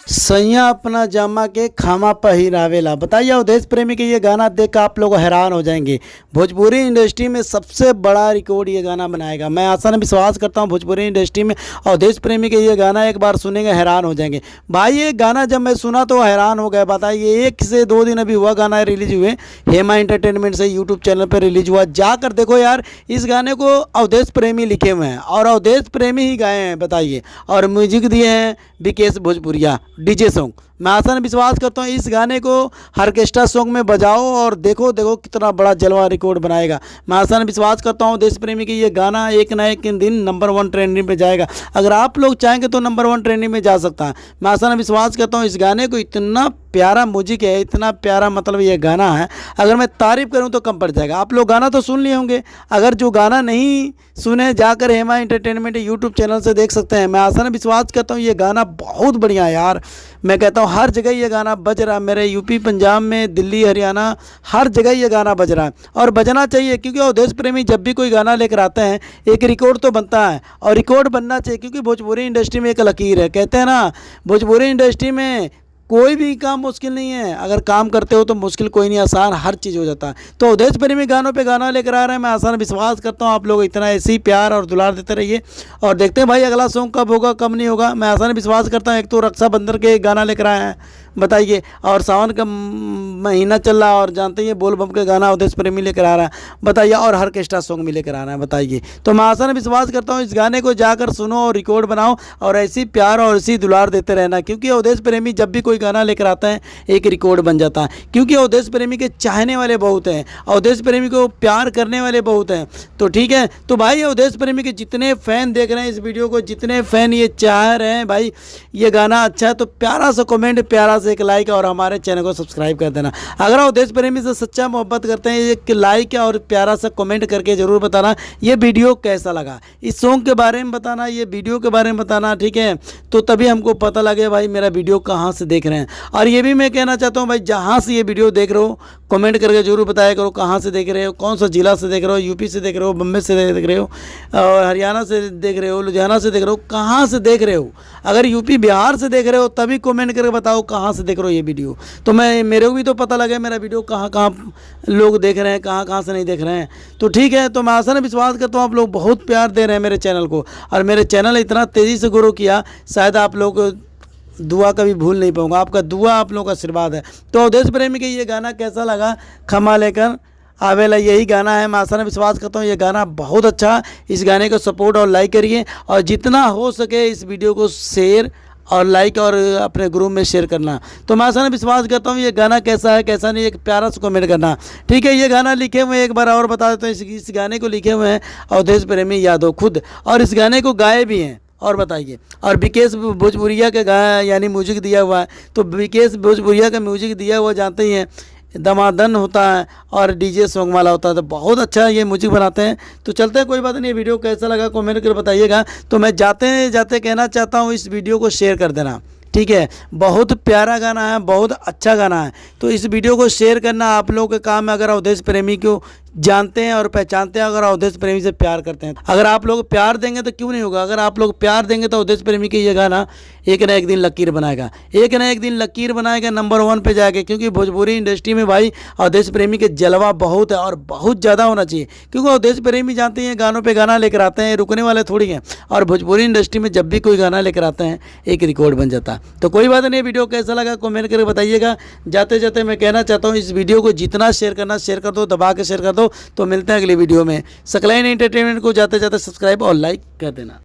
सैया अपना जामा के खामा पहिरावेला। बताइए, अवधेश प्रेमी के ये गाना देख कर आप लोग हैरान हो जाएंगे। भोजपुरी इंडस्ट्री में सबसे बड़ा रिकॉर्ड ये गाना बनाएगा। मैं आसान विश्वास करता हूँ भोजपुरी इंडस्ट्री में अवधेश प्रेमी के ये गाना एक बार सुनेंगे हैरान हो जाएंगे। भाई ये गाना जब मैं सुना तो हैरान हो गया। बताइए, 1 से 2 दिन अभी हुआ गाना रिलीज हुए, हेमा एंटरटेनमेंट से यूट्यूब चैनल पर रिलीज हुआ। जाकर देखो यार, इस गाने को अवधेश प्रेमी लिखे हुए हैं और अवधेश प्रेमी ही गाए हैं। बताइए, और म्यूजिक दिए हैं विकेश भोजपुरिया, डीजे सॉन्ग। मैं आसान विश्वास करता हूँ इस गाने को ऑर्केस्ट्रा सॉन्ग में बजाओ और देखो कितना बड़ा जलवा रिकॉर्ड बनाएगा। मैं आसान विश्वास करता हूँ देश प्रेमी की ये गाना एक ना एक दिन नंबर 1 ट्रेंडिंग पे जाएगा। अगर आप लोग चाहेंगे तो नंबर 1 ट्रेंडिंग में जा सकता है। मैं आसान विश्वास करता हूँ इस गाने को, इतना प्यारा म्यूजिक है, इतना प्यारा मतलब ये गाना है, अगर मैं तारीफ़ करूँ तो कम पड़ जाएगा। आप लोग गाना तो सुन लिए होंगे, अगर जो गाना नहीं सुने जाकर हेमा एंटरटेनमेंट यूट्यूब चैनल से देख सकते हैं। मैं आसान विश्वास करता हूँ ये गाना बहुत बढ़िया है यार। मैं कहता हूँ हर जगह ये गाना बज रहा है, मेरे यूपी पंजाब में, दिल्ली हरियाणा, हर जगह ये गाना बज रहा है और बजना चाहिए, क्योंकि अवधेश प्रेमी जब भी कोई गाना लेकर आते हैं एक रिकॉर्ड तो बनता है और रिकॉर्ड बनना चाहिए, क्योंकि भोजपुरी इंडस्ट्री में एक लकीर है। कहते हैं ना, भोजपुरी इंडस्ट्री में कोई भी काम मुश्किल नहीं है, अगर काम करते हो तो मुश्किल कोई नहीं, आसान हर चीज़ हो जाता है। तो अवधेश प्रेमी गानों पे गाना लेकर आ रहे हैं। मैं आसान विश्वास करता हूँ आप लोग इतना ऐसे ही प्यार और दुलार देते रहिए और देखते हैं भाई अगला सॉन्ग कब होगा कब नहीं होगा। मैं आसान विश्वास करता हूँ एक तो रक्षाबंधन के गाना लेकर आए हैं, बताइए, और सावन का महीना चल रहा है और जानते हैं बोल बम के गाना अवधेश प्रेमी लेकर आ रहा है, बताइए, और ऑर्केस्ट्रा सॉन्ग भी लेकर आ रहा है, बताइए। तो मैं आसान विश्वास करता हूँ इस गाने को जाकर सुनो और रिकॉर्ड बनाओ और ऐसी प्यार और ऐसी दुलार देते रहना, क्योंकि अवधेश प्रेमी जब भी कोई गाना लेकर आता है एक रिकॉर्ड बन जाता है। क्योंकि अवधेश प्रेमी के चाहने वाले बहुत हैं, अवधेश प्रेमी को प्यार करने वाले बहुत हैं। तो ठीक है, तो भाई अवधेश प्रेमी के जितने फ़ैन देख रहे हैं इस वीडियो को, जितने फ़ैन ये चाह रहे हैं भाई ये गाना अच्छा है, तो प्यारा सा कमेंट, प्यारा सा एक लाइक और हमारे चैनल को सब्सक्राइब कर देना। अगर अवधेश प्रेमी से सच्चा मोहब्बत करते हैं, एक लाइक और प्यारा सा कमेंट करके ज़रूर बताना ये वीडियो कैसा लगा, इस सॉन्ग के बारे में बताना, ये वीडियो के बारे में बताना, ठीक है। तो तभी हमको पता लगे भाई मेरा वीडियो कहाँ से देख रहे हैं। और ये भी मैं कहना चाहता हूँ भाई, जहाँ से ये वीडियो देख रहे हो कमेंट करके जरूर बताया करो कहाँ से देख रहे हो, कौन सा जिला से देख रहे हो, यूपी से देख रहे हो, बम्बई से देख रहे हो, और हरियाणा से देख रहे हो, लुधियाना से देख रहे हो, कहाँ से देख रहे हो। अगर यूपी बिहार से देख रहे हो तभी कमेंट करके बताओ कहाँ से देख रहे हो ये वीडियो, तो मेरे को भी तो पता लगे मेरा वीडियो कहाँ कहाँ लोग देख रहे हैं, कहाँ कहाँ से नहीं देख रहे हैं। तो ठीक है, तो मैं आसान विश्वास करता हूँ आप लोग बहुत प्यार दे रहे हैं मेरे चैनल को, और मेरे चैनल इतना तेज़ी से ग्रो किया, शायद आप लोग दुआ कभी भूल नहीं पाऊंगा। आपका दुआ, आप लोगों का आशीर्वाद है। तो अवधेश प्रेमी के ये गाना कैसा लगा, खमा लेकर आवेला, यही गाना है। मैं आसान विश्वास करता हूँ ये गाना बहुत अच्छा। इस गाने को सपोर्ट और लाइक करिए और जितना हो सके इस वीडियो को शेयर और लाइक और अपने ग्रुप में शेयर करना। तो मैं आसान विश्वास करता हूँ ये गाना कैसा है कैसा नहीं, एक प्यारा सा कमेंट करना, ठीक है। ये गाना लिखे हुए एक बार और बता देता हूँ, इस गाने को लिखे हुए हैं अवधेश प्रेमी यादव खुद, और इस गाने को गाए भी हैं। और बताइए, और विकेश भोजपुरिया का गाया यानी म्यूजिक दिया हुआ है। तो विकेश भोजपुरिया का म्यूजिक दिया हुआ जानते ही हैं, दमादन होता है और डीजे सॉन्ग वाला होता है, तो बहुत अच्छा ये म्यूजिक बनाते हैं। तो चलते हैं, कोई बात नहीं, वीडियो कैसा लगा कमेंट कर बताइएगा। तो मैं जाते जाते कहना चाहता हूँ इस वीडियो को शेयर कर देना, ठीक है। बहुत प्यारा गाना है, बहुत अच्छा गाना है, तो इस वीडियो को शेयर करना आप लोगों का काम है। अगर अवधेश प्रेमी को जानते हैं और पहचानते हैं, अगर अवधेश प्रेमी से प्यार करते हैं, अगर आप लोग प्यार देंगे तो क्यों नहीं होगा, अगर आप लोग प्यार देंगे तो अवधेश प्रेमी की ये गाना एक ना एक दिन लकीर बनाएगा, एक ना एक दिन लकीर बनाएगा, नंबर 1 पे जाएगा। क्योंकि भोजपुरी इंडस्ट्री में भाई अवधेश प्रेमी के जलवा बहुत है और बहुत ज़्यादा होना चाहिए, क्योंकि अवधेश प्रेमी जानते हैं गानों पे गाना लेकर आते हैं, रुकने वाले थोड़ी हैं। और भोजपुरी इंडस्ट्री में जब भी कोई गाना लेकर आते हैं एक रिकॉर्ड बन जाता है। तो कोई बात नहीं, वीडियो कैसा लगा कमेंट करके बताइएगा। जाते जाते मैं कहना चाहता हूँ इस वीडियो को जितना शेयर करना शेयर कर दो, दबा के शेयर कर दो। तो मिलते हैं अगली वीडियो में। सकलाइन एंटरटेनमेंट को जाते जाते सब्सक्राइब और लाइक कर देना।